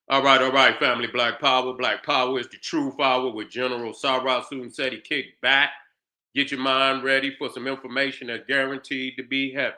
All right, family. Black Power. Black Power is the true power with General Sarah Susan said he kicked back. Get your mind ready for some information that's guaranteed to be heavy.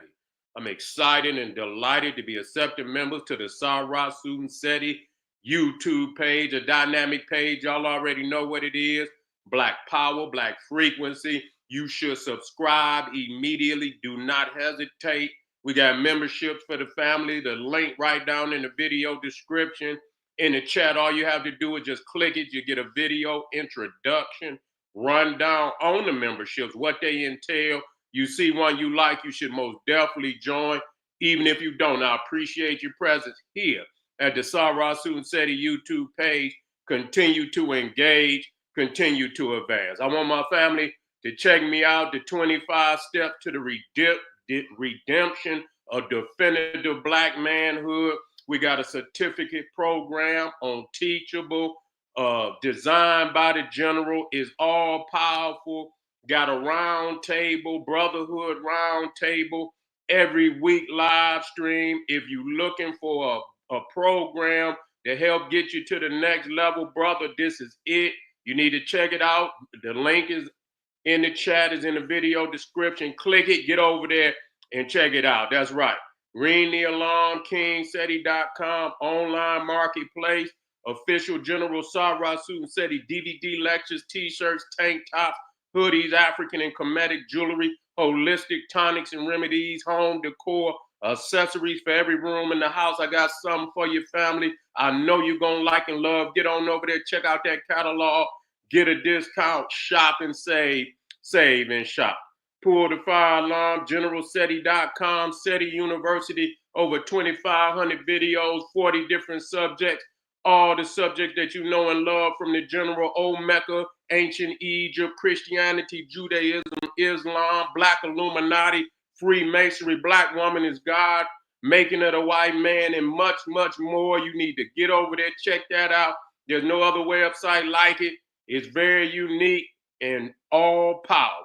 I'm excited and delighted to be accepted members to the Sarah Susan Seti YouTube page, a dynamic page. Y'all already know what it is. Black Power, Black Frequency. You should subscribe immediately. Do not hesitate. We got memberships for the family. The link right down in the video description. In the chat, all you have to do is just click it. You get a video introduction, rundown on the memberships, what they entail. You see one you like, you should most definitely join. Even if you don't, I appreciate your presence here at the Sarah Susan Seti YouTube page. Continue to engage, continue to advance. I want my family to check me out, the 25 steps to the redemption of definitive Black manhood. We got a certificate program on Teachable, designed by the General, is all powerful. Got a round table, brotherhood round table, every week live stream. If you're looking for a program to help get you to the next level, brother, this is it. You need to check it out. The link is in the chat, is in the video description. Click it, get over there and check it out. That's right. Ring the alarm, kingseti.com, online marketplace, official General Sarah Susan Seti DVD lectures, t-shirts, tank tops, hoodies, African and Kemetic jewelry, holistic tonics and remedies, home decor, accessories for every room in the house. I got something for your family. I know you're going to like and love. Get on over there, check out that catalog, get a discount, shop and save and shop. Pull the fire alarm, generalseti.com, Seti University, over 2,500 videos, 40 different subjects, all the subjects that you know and love from the General: Olmecs, ancient Egypt, Christianity, Judaism, Islam, Black Illuminati, Freemasonry, Black woman is God, making it a white man, and much, much more. You need to get over there, check that out. There's no other website like it. It's very unique and all powerful.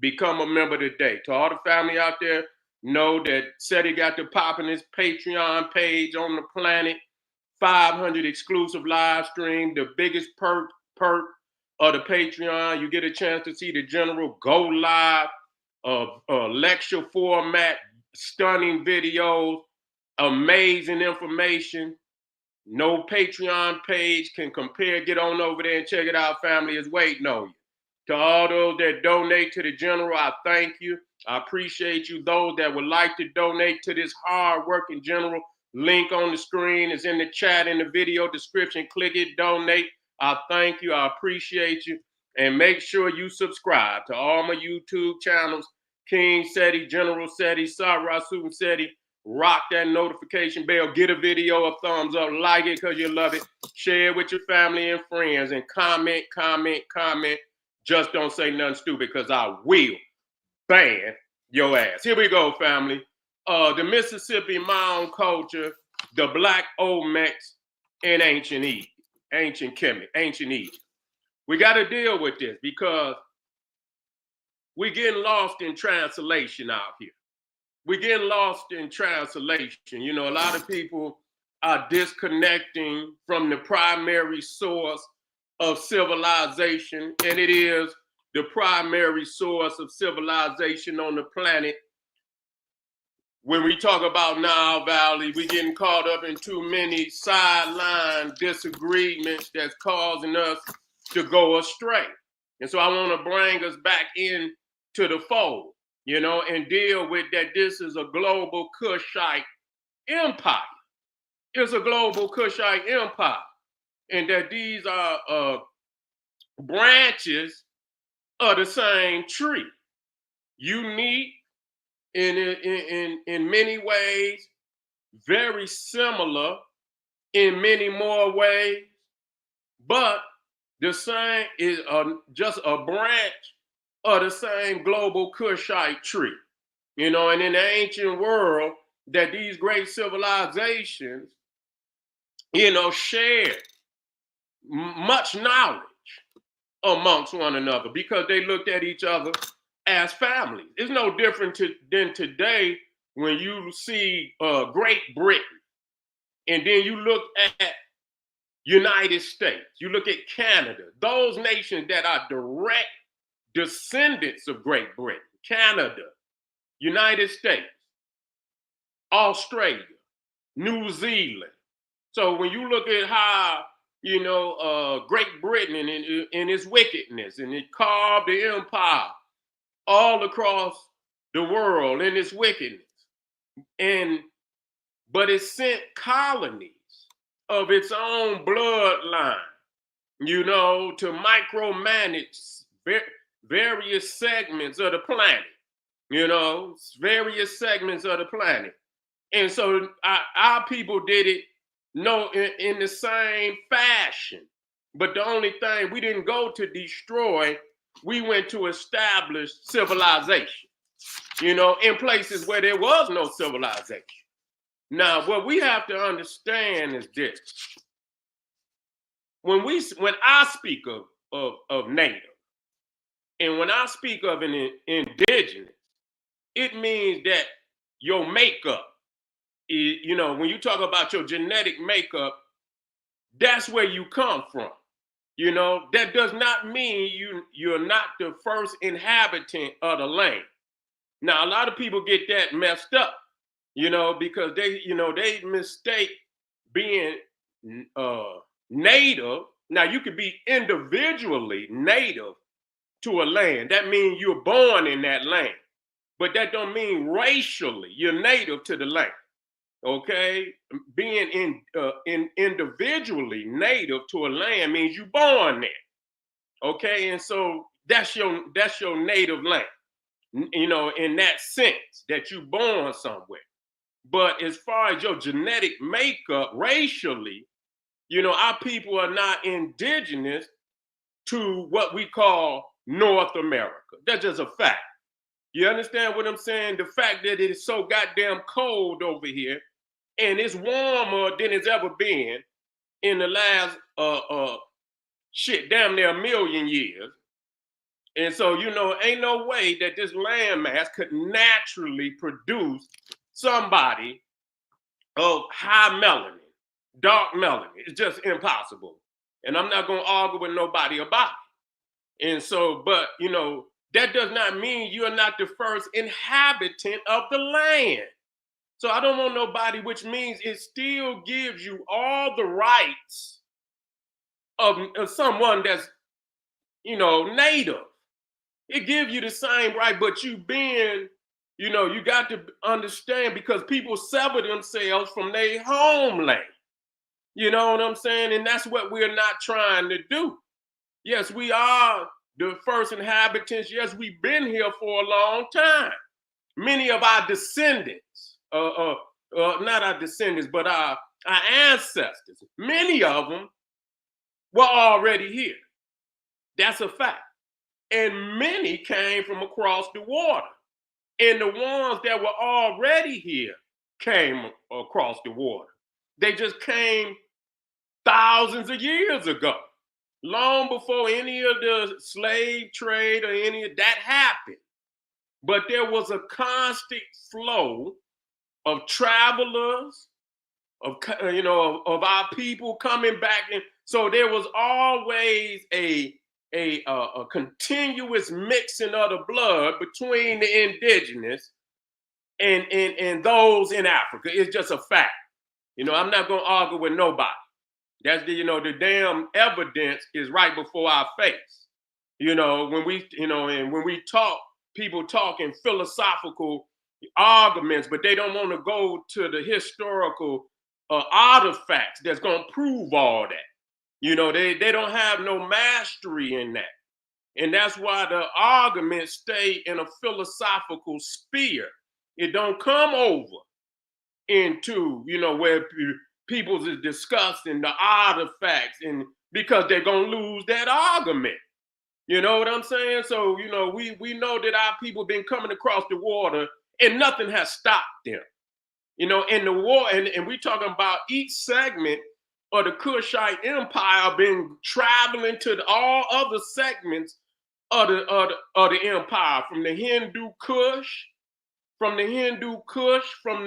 Become a member today. To all the family out there, know that Seti got the poppin'est Patreon page on the planet. 500 exclusive live stream. The biggest perk of the Patreon. You get a chance to see the General go live, lecture format, stunning videos, amazing information. No Patreon page can compare. Get on over there and check it out. Family is waiting on you. To all those that donate to the General, I thank you. I appreciate you. Those that would like to donate to this hard-working General, link on the screen is in the chat, in the video description. Click it, donate. I thank you. I appreciate you. And make sure you subscribe to all my YouTube channels, King Seti, General Seti, Sarah Susan Seti. Rock that notification bell. Get a video a thumbs up. Like it because you love it. Share it with your family and friends. And comment. Just don't say nothing stupid because I will ban your ass. Here we go, family. The Mississippi Mound culture, the Black Olmecs, and ancient Kemet, ancient Egypt. We got to deal with this because we're getting lost in translation out here. We're getting lost in translation. You know, a lot of people are disconnecting from the primary source of civilization, and it is the primary source of civilization on the planet. When we talk about Nile Valley, we're getting caught up in too many sideline disagreements that's causing us to go astray. And so I want to bring us back in to the fold, you know, and deal with that this is a global Kushite empire. It's a global Kushite empire. And that these are branches of the same tree, unique in many ways, very similar in many more ways, but the same is just a branch of the same global Kushite tree. You know, and in the ancient world, that these great civilizations, you know, shared much knowledge amongst one another because they looked at each other as family. It's no different than today when you see Great Britain, and then you look at United States. You look at Canada, those nations that are direct descendants of Great Britain, Canada, United States, Australia, New Zealand. So when you look at how, Great Britain and its wickedness, and it carved the empire all across the world in its wickedness, but it sent colonies of its own bloodline, to micromanage various segments of the planet, various segments of the planet. And so our people did it in the same fashion. But the only thing, we didn't go to destroy, we went to establish civilization, in places where there was no civilization. Now, what we have to understand is this. When I speak of native, and when I speak of an indigenous, it means that your makeup, when you talk about your genetic makeup, that's where you come from. That does not mean you're not the first inhabitant of the land. Now, a lot of people get that messed up, because they mistake being native. Now, you could be individually native to a land. That means you're born in that land, but that don't mean racially you're native to the land. Okay, being individually native to a land means you're born there. Okay, and so that's your native land, in that sense that you're born somewhere. But as far as your genetic makeup racially, our people are not indigenous to what we call North America. That's just a fact. You understand what I'm saying? The fact that it is so goddamn cold over here, and it's warmer than it's ever been in the last damn near 1 million years. And so, ain't no way that this landmass could naturally produce somebody of high melanin, dark melanin. It's just impossible. And I'm not going to argue with nobody about it. And so, but, that does not mean you're not the first inhabitant of the land. So I don't want nobody, which means it still gives you all the rights of someone that's, native. It gives you the same right, but you being, you got to understand, because people sever themselves from their homeland. You know what I'm saying? And that's what we're not trying to do. Yes, we are the first inhabitants. Yes, we've been here for a long time. Many of our descendants, not our descendants, but our ancestors, many of them were already here. That's a fact. And many came from across the water. And the ones that were already here came across the water. They just came thousands of years ago, long before any of the slave trade or any of that happened. But there was a constant flow of travelers, of our people coming back, and so there was always a continuous mixing of the blood between the indigenous and those in Africa. It's just a fact. I'm not going to argue with nobody. That's the damn evidence is right before our face. When we talk, people talk in philosophical arguments, but they don't want to go to the historical artifacts that's going to prove all that. They don't have no mastery in that. And that's why the arguments stay in a philosophical sphere. It don't come over into, where people is discussing the artifacts, and because they're going to lose that argument. You know what I'm saying? So, we know that our people been coming across the water and nothing has stopped them. In the war, and we talking about each segment of the Kushite Empire been traveling to all other segments of the empire, from the Hindu Kush, from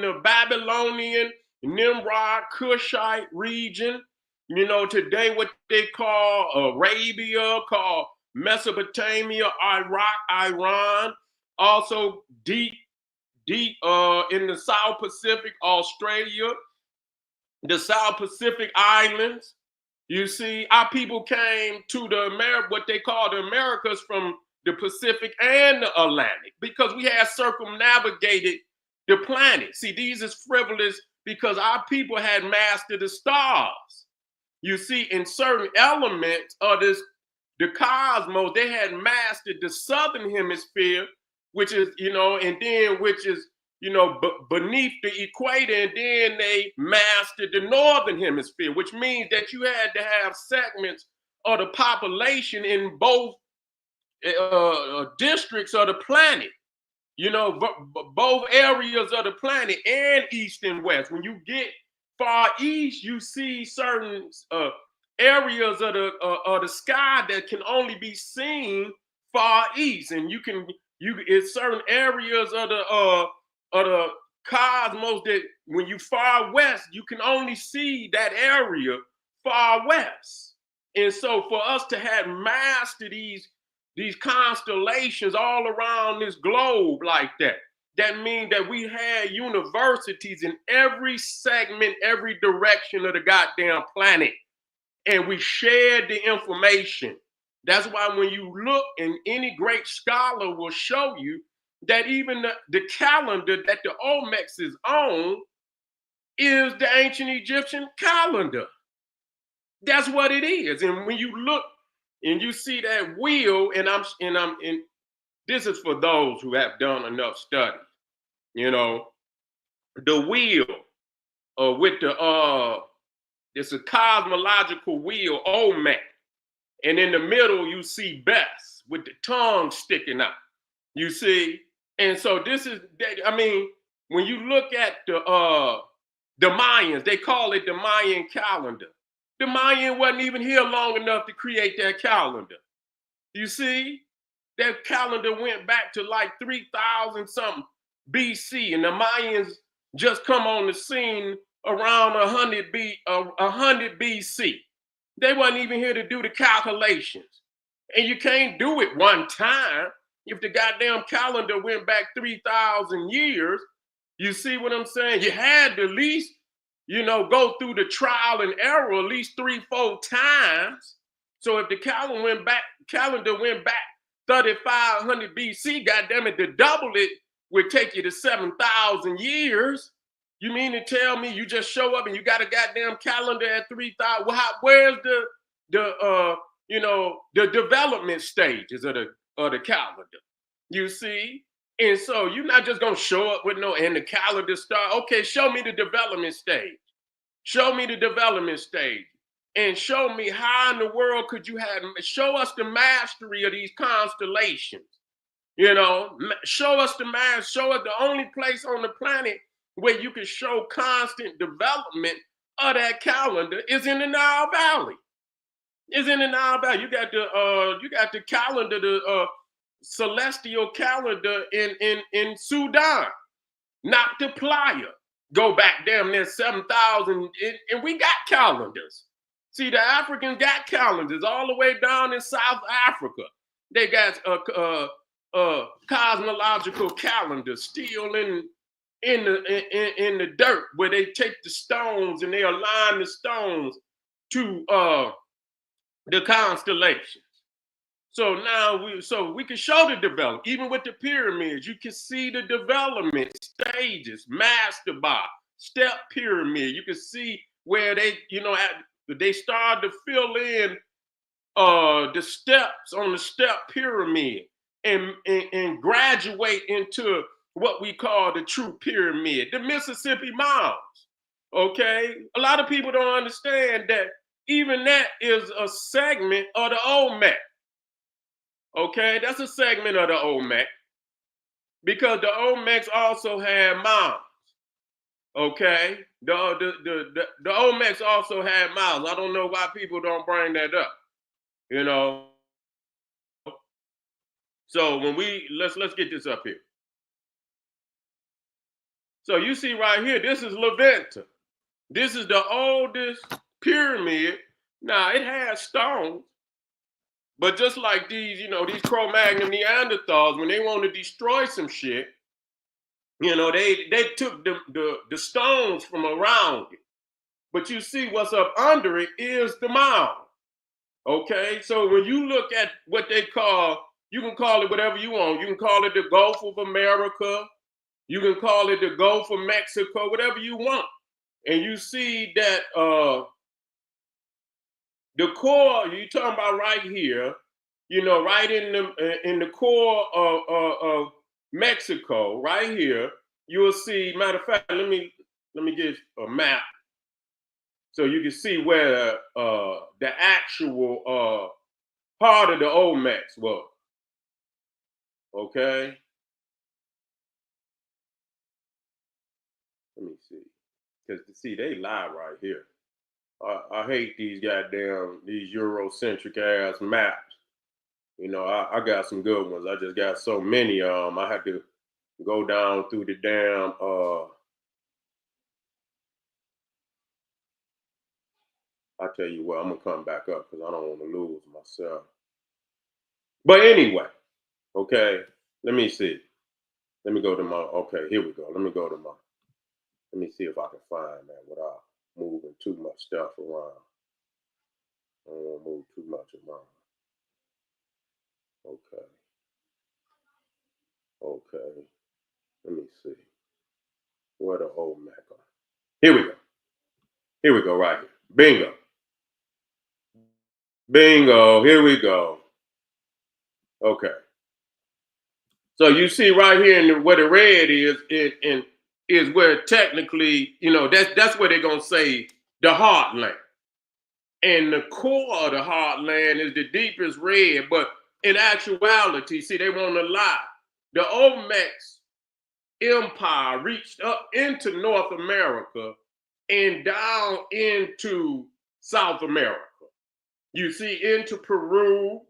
the Babylonian Nimrod Kushite region, You know, today what they call Arabia, called Mesopotamia, Iraq, Iran, also deep in the South Pacific, Australia, the South Pacific Islands. You see, our people came to what they call the Americas from the Pacific and the Atlantic because we had circumnavigated the planet. See, these is frivolous because our people had mastered the stars. You see, in certain elements of the cosmos, they had mastered the southern hemisphere, which is, and then which is, beneath the equator, and then they mastered the northern hemisphere, which means that you had to have segments of the population in both districts of the planet. Both areas of the planet, and east and west. When you get far east, you see certain areas of the sky that can only be seen far east, and it's certain areas of the cosmos that when you far west, you can only see that area far west. And so for us to have mastered these constellations all around this globe like that means that we had universities in every segment, every direction of the goddamn planet. And we shared the information. That's why when you look, and any great scholar will show you that even the calendar that the Olmecs is on is the ancient Egyptian calendar. That's what it is. And when you look and you see that wheel, and this is for those who have done enough study, the wheel with it's a cosmological wheel, Olmec. And in the middle, you see Bess with the tongue sticking out. You see? And so this is, when you look at the Mayans, they call it the Mayan calendar. The Mayan wasn't even here long enough to create that calendar. You see? That calendar went back to like 3,000 something BC, and the Mayans just come on the scene around 100 BC. They wasn't even here to do the calculations. And you can't do it one time. If the goddamn calendar went back 3,000 years, you see what I'm saying? You had to at least, go through the trial and error at least 3-4 times. So if the calendar went back 3,500 BC, goddamn it, to double it would take you to 7,000 years. You mean to tell me you just show up and you got a goddamn calendar at 3,000? Well, where's the development stages of the calendar? You see? And so you're not just gonna show up with and the calendar start. Okay, show me the development stage. Show me the development stage. And show me how in the world could you show us the mastery of these constellations. Show us the only place on the planet where you can show constant development of that calendar is in the Nile Valley. Is in the Nile Valley. You got the calendar, the celestial calendar in Sudan. Nocta Playa. Go back damn near 7,000, and we got calendars. See, the Africans got calendars all the way down in South Africa. They got cosmological calendars still in the dirt, where they take the stones and they align the stones to the constellations. So now we can show the development. Even with the pyramids, you can see the development stages, mastaba, step pyramid. You can see where they start to fill in the steps on the step pyramid and graduate into what we call the true pyramid, the Mississippi Mounds. Okay, a lot of people don't understand that even that is a segment of the Olmec. Okay, that's a segment of the Olmec, because the Olmecs also had mounds. Okay, the Olmecs also had mounds. I don't know why people don't bring that up. So when let's get this up here. So you see right here, this is La Venta. This is the oldest pyramid. Now it had stones, but just like these, these Cro-Magnon Neanderthals, when they want to destroy some shit, they took the stones from around it. But you see what's up under it is the mound. Okay, so when you look at what they call, you can call it whatever you want. You can call it the Gulf of America. You can call it the Gulf of Mexico, whatever you want. And you see that the core you're talking about right here, right in the core of Mexico, right here, you'll see. Matter of fact, let me get a map so you can see where the actual part of the Olmecs was. Okay, let me see, because see they lie right here. I hate these Eurocentric ass maps. I got some good ones. I just got so many of them. I had to go down through the damn. I tell you what, I'm gonna come back up because I don't want to lose myself. But anyway, okay. Let me see. Let me go to my. Okay, here we go. Let me go to my. Let me see if I can find that without moving too much stuff around. I don't want to move too much around. Okay. Okay. Let me see. Where the Olmec are. Here we go. Here we go, right here. Bingo. Bingo. Here we go. Okay. So you see right here in where the red is where technically, that's where they're gonna say the heartland. And the core of the heartland is the deepest red, but in actuality, see, they want to lie. The Olmecs empire reached up into North America and down into South America. You see, into Peru,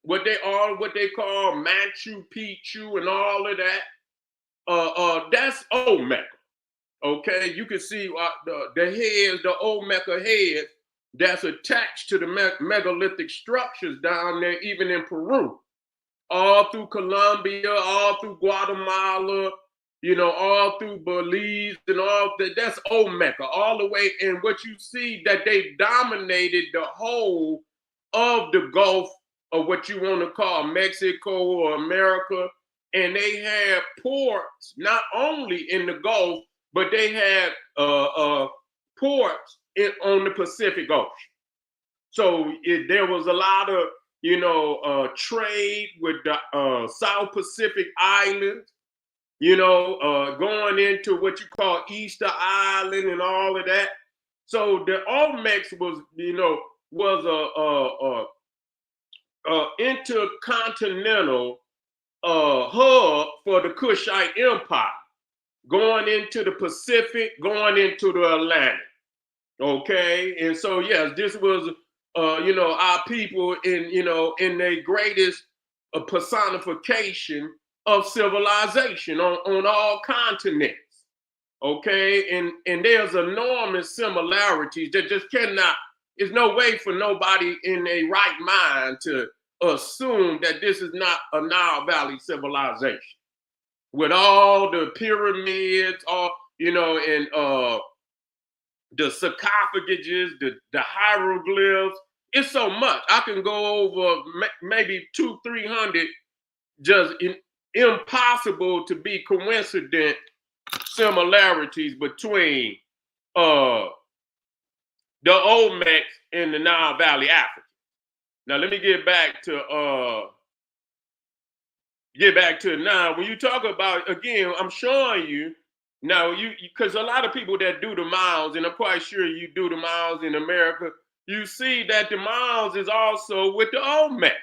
what they call Machu Picchu and all of that. That's Olmec. Okay, you can see the heads, the Olmec heads that's attached to the megalithic structures down there, even in Peru, all through Colombia, all through Guatemala, all through Belize and all that. That's Olmeca, all the way. And what you see that they dominated the whole of the Gulf of what you want to call Mexico or America. And they had ports not only in the Gulf, but they had ports on the Pacific Ocean. So there was a lot of trade with the South Pacific Islands, going into what you call Easter Island and all of that. So the Olmecs was a intercontinental hub for the Kushite Empire, going into the Pacific, going into the Atlantic. Okay, and so yes, this was our people in their greatest personification of civilization on all continents. Okay, and there's enormous similarities that just cannot. There's no way for nobody in a right mind to assume that this is not a Nile Valley civilization with all the pyramids, all and the sarcophages, the hieroglyphs. It's so much. I can go over maybe 200-300 just impossible to be coincident similarities between the Olmecs and the Nile Valley Africans. Now let me get back to now. When you talk about, again, I'm showing you now, because a lot of people that do the mounds, and I'm quite sure you do the mounds in America, you see that the mounds is also with the Olmec.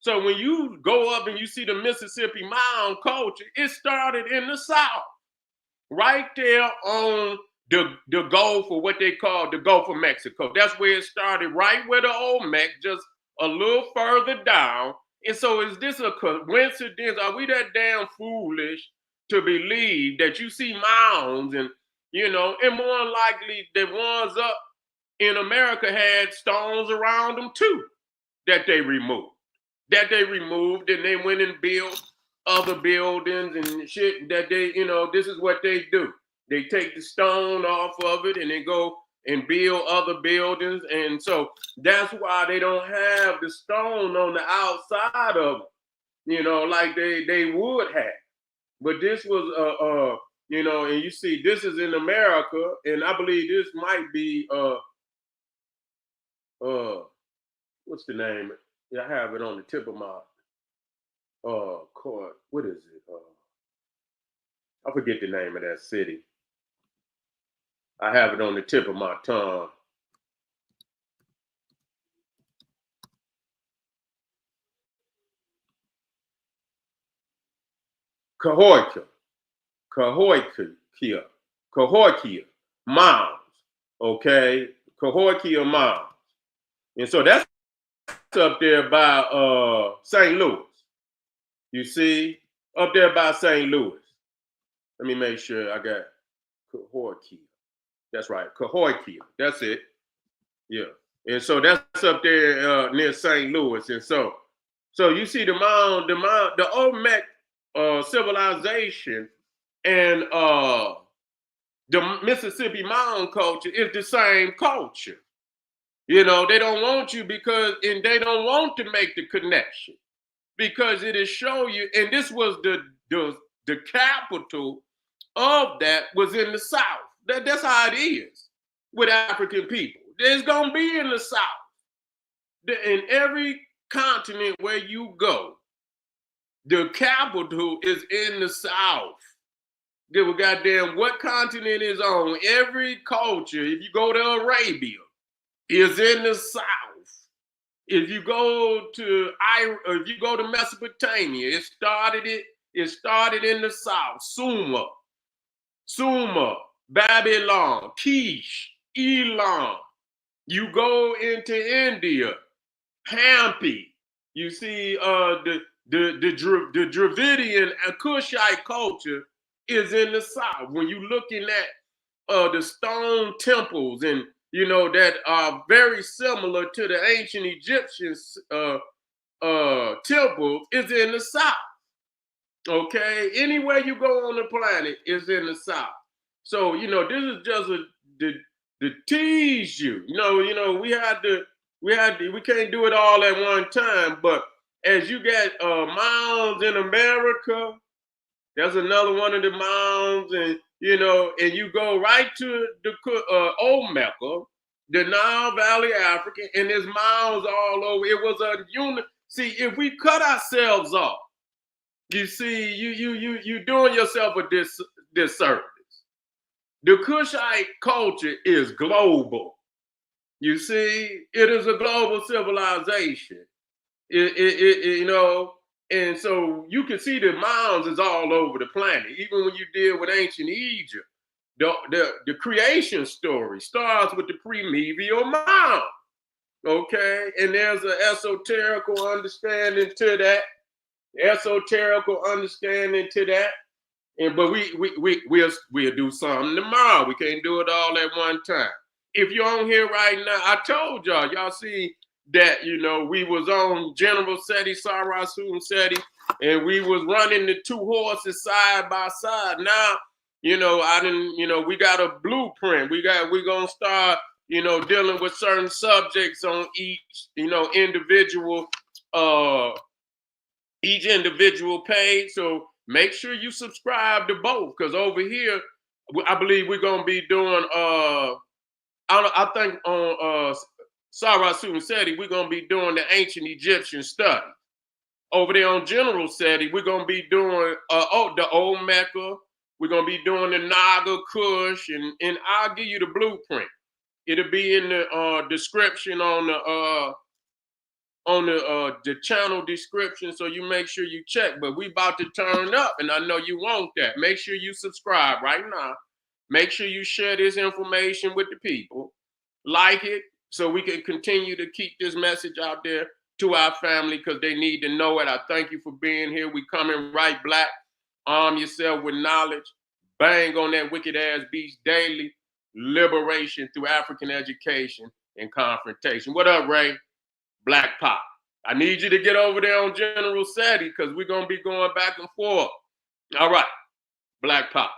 So when you go up and you see the Mississippi mound culture, it started in the South, right there on the Gulf, or what they call the Gulf of Mexico. That's where it started, right where the Olmec, just a little further down. And so is this a coincidence? Are we that damn foolish to believe that you see mounds and more likely the ones up in America had stones around them too that they removed. And they went and built other buildings and shit that they, this is what they do. They take the stone off of it and they go and build other buildings. And so that's why they don't have the stone on the outside of them, like they would have. But this was, and you see, this is in America, and I believe this might be, what's the name? Yeah, I have it on the tip of my court. What is it? I forget the name of that city. I have it on the tip of my tongue. Cahokia Mounds. Okay, Cahokia Mounds. And so that's up there by St. Louis. You see, up there by St. Louis. Let me make sure I got Cahokia. That's right, Cahokia. That's it. Yeah. And so that's up there near St. Louis. And so you see the Olmec civilization and the Mississippi Mound culture is the same culture. They don't want you and they don't want to make the connection because it is show you, and this was the capital of that was in the South. That's how it is with African people. It's gonna be in the South. In every continent where you go, the capital is in the South. Give a goddamn what continent is on. Every culture, if you go to Arabia, is in the South. If you go to Mesopotamia, it started in the South. Sumer, Babylon, Kish, Elam. You go into India, Hampi. You see the Dravidian and Kushite culture is in the South. When you're looking at the stone temples and that are very similar to the ancient Egyptian temples, is in the South. Okay, anywhere you go on the planet is in the South. So this is just to tease you. We can't do it all at one time. But as you get mounds in America, there's another one of the mounds, and and you go right to the Olmecs, the Nile Valley, Africa, and there's mounds all over. It was a unit. See, if we cut ourselves off, you see, you doing yourself a disservice. The Kushite culture is global. You see, it is a global civilization. And so you can see the mounds is all over the planet. Even when you deal with ancient Egypt, the creation story starts with the primeval mound. Okay, and there's an esoterical understanding to that. But we'll do something tomorrow. We can't do it all at one time. If you're on here right now, I told y'all see that we was on General Seti, Sarasun Seti, and we was running the two horses side by side. Now, we got a blueprint. We're gonna start, dealing with certain subjects on each individual page. So make sure you subscribe to both, because over here, I believe we're gonna be doing I think on Sarasun Seti, we're gonna be doing the ancient Egyptian study. Over there on General Seti, we're gonna be doing the Olmecs. We're gonna be doing the Naga Kush, and I'll give you the blueprint. It'll be in the description on the channel description, so you make sure you check. But we about to turn up, and I know you want that. Make sure you subscribe right now. Make sure you share this information with the people. Like it, so we can continue to keep this message out there to our family, because they need to know it. I thank you for being here. We coming right black. Arm yourself with knowledge. Bang on that wicked ass beast daily. liberation through African education and confrontation. What up, Ray? Black Pop. I need you to get over there on General SETI because we're going to be going back and forth. All right, Black Pop.